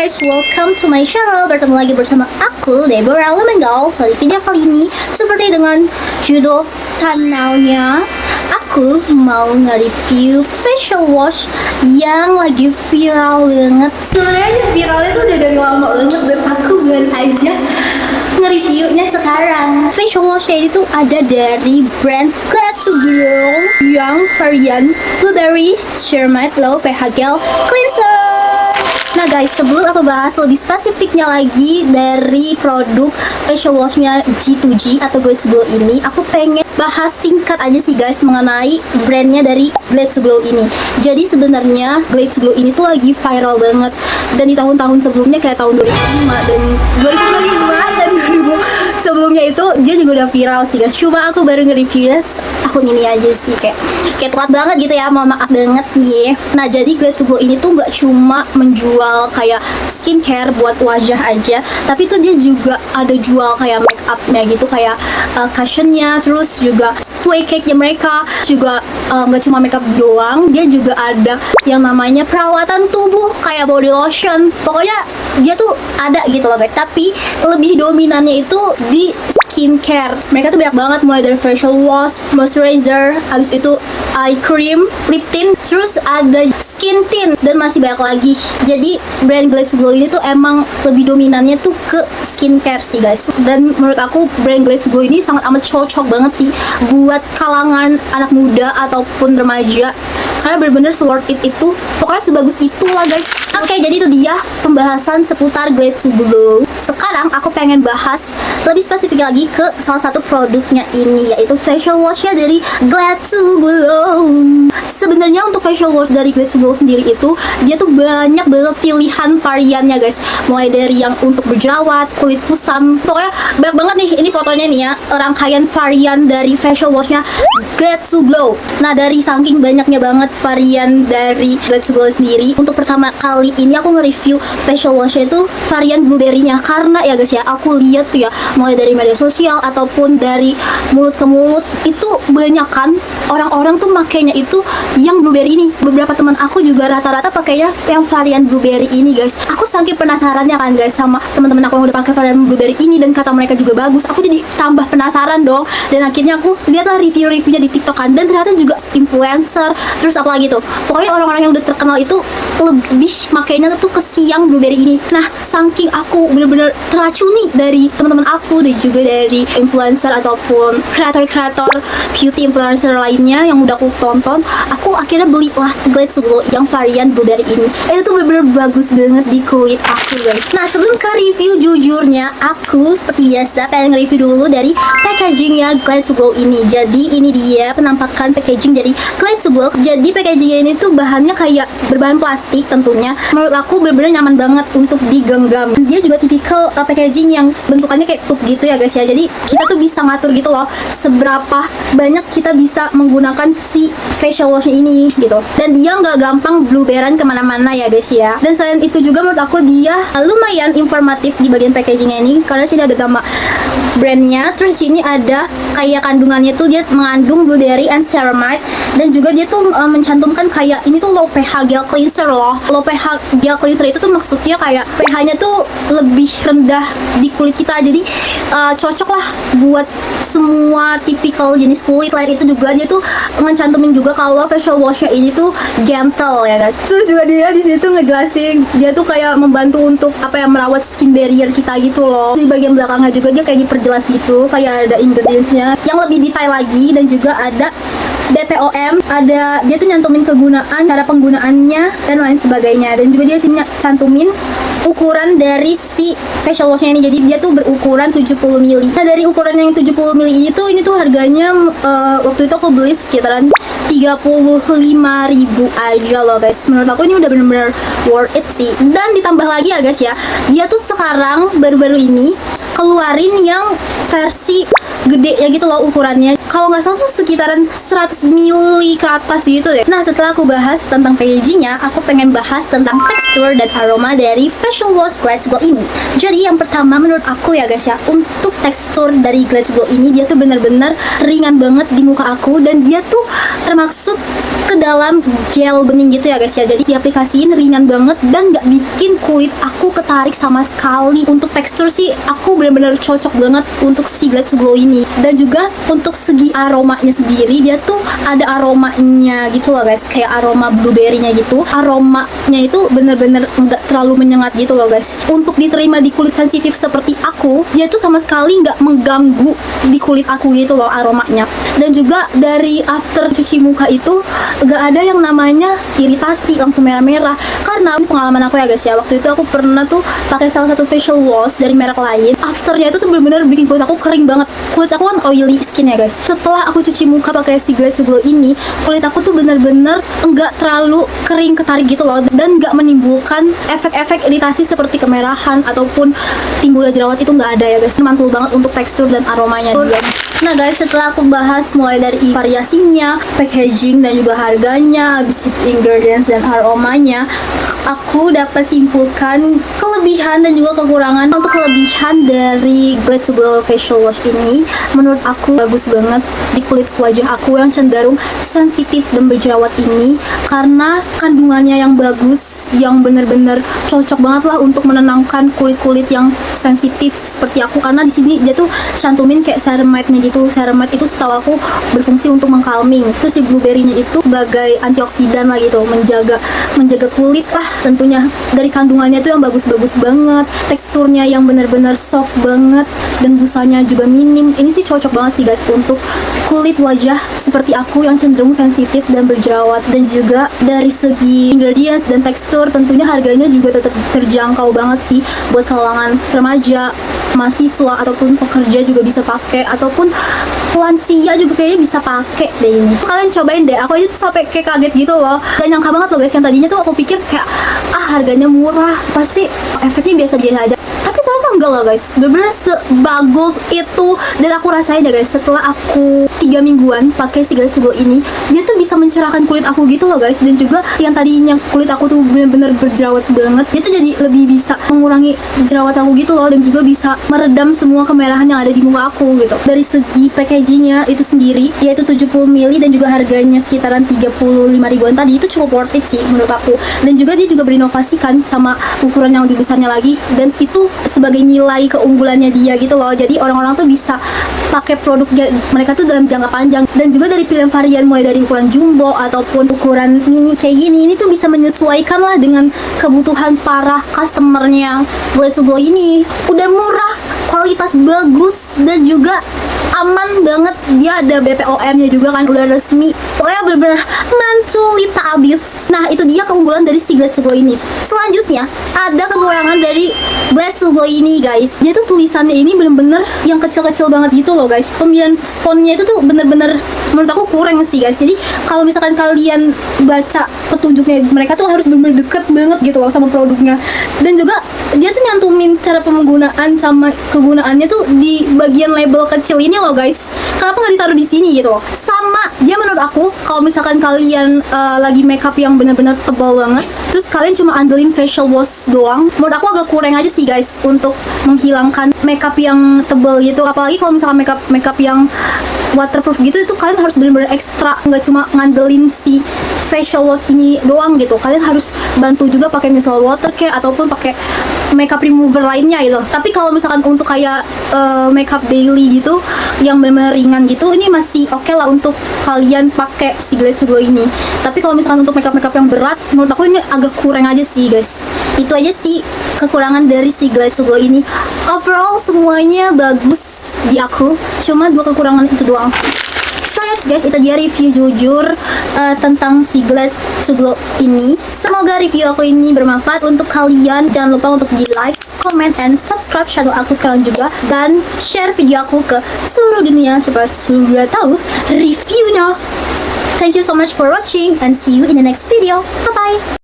guys, welcome to my channel. Bertemu lagi bersama aku, Deborah Lemengal. So di video kali ini, seperti dengan judul thumbnailnya, aku mau nge-review facial wash yang lagi viral banget. Sebenarnya viralnya tuh udah dari lama banget, dan aku baru aja nge-reviewnya sekarang. Facial washnya itu ada dari brand Glad to Glow yang varian Blueberry Sheermatte Low pH Gel Cleanser. Nah guys, sebelum aku bahas lebih spesifiknya lagi dari produk facial washnya G2G atau Glad to Glow ini, aku pengen bahas singkat aja sih guys mengenai brandnya dari Glad to Glow ini. Jadi sebenarnya Glad to Glow ini tuh lagi viral banget, dan di tahun-tahun sebelumnya kayak tahun 2005 dan 2005 dan 2000 sebelumnya itu dia juga udah viral sih guys. Cuma aku baru nge-review akun ini aja sih, kayak telat banget gitu ya, mohon maaf banget nih. Nah jadi Glad to Glow ini tuh nggak cuma menjual kayak skincare buat wajah aja, tapi tuh dia juga ada jual kayak make upnya gitu, kayak cushionnya, terus juga tway cake-nya mereka juga nggak cuma makeup doang, dia juga ada yang namanya perawatan tubuh kayak body lotion. Pokoknya dia tuh ada gitu loh guys, tapi lebih dominannya itu di skincare. Mereka tuh banyak banget, mulai dari facial wash, moisturizer, habis itu eye cream, lip tint, terus ada skin tint, dan masih banyak lagi. Jadi brand Glad to Glow ini tuh emang lebih dominannya tuh ke skincare sih guys. Dan menurut aku brand Glad to Glow ini sangat amat cocok banget sih buat kalangan anak muda ataupun remaja, karena bener-bener worth it itu. Pokoknya sebagus itulah guys. Oke, jadi itu dia pembahasan seputar Glad to Glow. Sekarang aku pengen bahas lebih spesifik lagi ke salah satu produknya ini, yaitu facial washnya dari Glad to Glow. Sebenarnya untuk facial wash dari Glad to Glow sendiri itu dia tuh banyak banget pilihan variannya guys, mulai dari yang untuk berjerawat, kulit kusam, pokoknya banyak banget nih. Ini fotonya nih ya, rangkaian varian dari facial washnya Glad to Glow. Nah dari saking banyaknya banget varian dari Glad to Glow sendiri, untuk pertama kali ini aku nge-review facial washnya itu varian blueberry-nya, karena ya guys ya, aku lihat tuh ya, mulai dari media sosial ataupun dari mulut ke mulut, itu banyak kan orang-orang tuh makainya itu yang blueberry ini. Beberapa teman aku juga rata-rata pakainya yang varian blueberry ini guys. Aku saking penasarannya kan guys sama teman-teman aku yang udah pakai varian blueberry ini, dan kata mereka juga bagus, aku jadi tambah penasaran dong. Dan akhirnya aku lihatlah review-reviewnya di TikTok kan, dan ternyata juga influencer, terus apa lagi tuh, pokoknya orang-orang yang udah terkenal itu lebih makainya tuh ke siang blueberry ini. Nah saking aku bener-bener teracuni dari teman-teman aku dan juga dari influencer ataupun kreator-kreator beauty influencer lainnya yang udah aku tonton, aku akhirnya belilah Glad to Glow yang varian blueberry ini. Itu tuh bener-bener bagus banget di kulit aku guys. Nah sebelum ke review, jujurnya aku seperti biasa pengen nge-review dulu dari packagingnya Glad to Glow ini. Jadi ini dia penampakan packaging dari Glad to Glow. Jadi packagingnya ini tuh bahannya kayak berbahan plastik tentunya. Menurut aku bener-bener nyaman banget untuk digenggam. Dia juga tipikal packaging yang bentukannya kayak tube gitu ya guys ya. Jadi kita tuh bisa ngatur gitu loh seberapa banyak kita bisa menggunakan si facial washnya ini gitu. Dan dia nggak gampang blueberry kemana-mana ya guys ya. Dan selain itu juga menurut aku dia lumayan informatif di bagian packagingnya ini, karena sini ada nama brandnya, terus sini ada kayak kandungannya tuh dia mengandung blueberry and ceramide, dan juga dia tuh mencantumkan kayak ini tuh low pH gel cleanser loh. Low pH gel cleanser itu tuh maksudnya kayak pH-nya tuh lebih rendah di kulit kita, jadi cocok lah buat semua tipikal jenis kulit. Selain itu juga dia tuh mencantumin juga kalau facial washnya ini tuh gentle ya kan. Terus juga dia di situ ngejelasin dia tuh kayak membantu untuk apa ya, merawat skin barrier kita gitu loh. Di bagian belakangnya juga dia kayak diperjelas gitu, kayak ada ingredientsnya yang lebih detail lagi, dan juga ada BPOM, ada dia tuh nyantumin kegunaan, cara penggunaannya, dan lain sebagainya. Dan juga dia sini cantumin ukuran dari si facial washnya ini. Jadi dia tuh berukuran 70 ml. Nah dari ukuran yang 70 ml ini tuh harganya waktu itu aku beli sekitaran 35.000 aja loh guys. Menurut aku ini udah bener-bener worth it sih. Dan ditambah lagi ya guys ya, dia tuh sekarang baru-baru ini keluarin yang versi gede ya gitu loh ukurannya. Kalau nggak salah tuh sekitaran 100 ml ke atas gitu deh. Nah setelah aku bahas tentang packagingnya, aku pengen bahas tentang tekstur dan aroma dari facial wash Glad to Glow ini. Jadi yang pertama menurut aku ya guys ya, untuk tekstur dari Glad to Glow ini dia tuh bener-bener ringan banget di muka aku, dan dia tuh termaksud ke dalam gel bening gitu ya guys ya. Jadi diaplikasiin ringan banget dan nggak bikin kulit aku ketarik sama sekali. Untuk tekstur sih aku benar-benar cocok banget untuk si Glides Glow ini. Dan juga untuk segi aromanya sendiri, dia tuh ada aromanya gitu loh guys, kayak aroma blueberry-nya gitu. Aromanya itu bener-bener nggak terlalu menyengat gitu loh guys. Untuk diterima di kulit sensitif seperti aku, dia tuh sama sekali nggak mengganggu di kulit aku gitu loh aromanya. Dan juga dari after cuci muka itu nggak ada yang namanya iritasi langsung merah-merah. Karena pengalaman aku ya guys ya, waktu itu aku pernah tuh pakai salah satu facial wash dari merek lain. Afternya itu tuh bener-bener bikin kulit aku kering banget. Kulit aku kan oily skin ya guys. Setelah aku cuci muka pakai si Glides Glow ini, kulit aku tuh bener-bener nggak terlalu kering ketarik gitu loh, dan nggak menimbulkan efek-efek iritasi seperti kemerahan ataupun timbulnya jerawat. Itu nggak ada ya guys. Mantul banget untuk tekstur dan aromanya dia. Nah guys, setelah aku bahas mulai dari variasinya, packaging, dan juga harganya, habis itu ingredients dan aromanya, aku dapat simpulkan kelebihan dan juga kekurangan. Untuk kelebihan dari Glides Glow Facial Wash ini, menurut aku bagus banget di kulit wajah aku yang cenderung sensitif dan berjerawat ini, karena kandungannya yang bagus, yang bener-bener cocok banget lah untuk menenangkan kulit-kulit yang sensitif seperti aku. Karena di sini dia tuh cantumin kayak ceramide-nya gitu. Ceramide itu setahu aku berfungsi untuk mengkalming. Terus si blueberry-nya itu sebagai antioksidan lah gitu, menjaga kulit lah tentunya. Dari kandungannya tuh yang bagus-bagus banget, teksturnya yang bener-bener soft banget, dan busanya juga minim. Ini sih cocok banget sih guys untuk kulit wajah seperti aku yang cenderung sensitif dan berjerawat. Dan juga dari segi ingredients dan tekstur, tentunya harganya juga tetap terjangkau banget sih buat kalangan remaja, mahasiswa, ataupun pekerja juga bisa pakai, ataupun lansia juga kayaknya bisa pakai deh ini. Kalian cobain deh, aku aja tuh sampai kayak kaget gitu loh. Gak nyangka banget loh guys, yang tadinya tuh aku pikir kayak harganya murah, pasti efeknya biasa-biasa aja. Tapi ternyata enggak loh guys, bener-bener sebagus itu. Dan aku rasain ya guys, setelah aku 3 mingguan pakai si Glides Glow ini, dia tuh bisa mencerahkan kulit aku gitu loh guys. Dan juga yang tadinya kulit aku tuh bener-bener berjerawat banget, dia tuh jadi lebih bisa mengurangi jerawat aku gitu loh. Dan juga bisa meredam semua kemerahan yang ada di muka aku gitu. Dari segi packagingnya itu sendiri, yaitu 70 ml dan juga harganya sekitaran 35 ribuan tadi, itu cukup worth it sih menurut aku. Dan juga dia juga berinovasi kan sama ukuran yang lebih besarnya lagi, dan itu sebagai nilai keunggulannya dia gitu loh. Jadi orang-orang tuh bisa pakai produknya mereka tuh dalam jangka panjang. Dan juga dari pilihan varian mulai dari ukuran jumbo ataupun ukuran mini kayak gini, ini tuh bisa menyesuaikan lah dengan kebutuhan para customernya. Glides Glow ini udah murah, kualitas bagus, dan juga aman banget. Dia ada BPOM-nya juga kan, udah resmi. Pokoknya bener-bener mantul tak abis. Nah itu dia keunggulan dari si Glides Glow ini. Selanjutnya ada kekurangan dari Glides Glow ini guys. Dia tuh tulisannya ini bener-bener yang kecil-kecil banget gitu loh guys. Pemilihan fontnya itu tuh bener-bener menurut aku kurang sih guys. Jadi kalau misalkan kalian baca petunjuknya, mereka tuh harus bener-bener deket banget gitu loh sama produknya. Dan juga dia tuh nyantumin cara penggunaan sama kegunaannya tuh di bagian label kecil ini loh guys. Kenapa nggak ditaruh di sini gitu loh? Sama dia menurut aku, kalau misalkan kalian lagi makeup yang bener-bener tebal banget, terus kalian cuma andelin facial wash doang, menurut aku agak kurang aja sih guys untuk menghilangkan makeup yang tebal gitu. Apalagi kalau misalkan makeup yang waterproof gitu, itu kalian harus bener-bener ekstra, nggak cuma ngandelin si facial wash ini doang gitu. Kalian harus bantu juga pakai micellar water kayak, ataupun pakai makeup remover lainnya gitu. Tapi kalau misalkan untuk kayak makeup daily gitu yang benar-benar ringan gitu, ini masih oke lah untuk kalian pakai si Glides Glow ini. Tapi kalau misalkan untuk makeup yang berat, menurut aku ini agak kurang aja sih guys. Itu aja sih kekurangan dari si Glides Glow ini. Overall semuanya bagus di aku, cuma 2 kekurangan itu doang sih. So yes guys, itu dia review jujur tentang si Glides Glow ini. Semoga review aku ini bermanfaat untuk kalian. Jangan lupa untuk di like, comment, and subscribe channel aku sekarang juga. Dan share video aku ke seluruh dunia supaya seluruh tahu reviewnya. Thank you so much for watching and see you in the next video. Bye bye.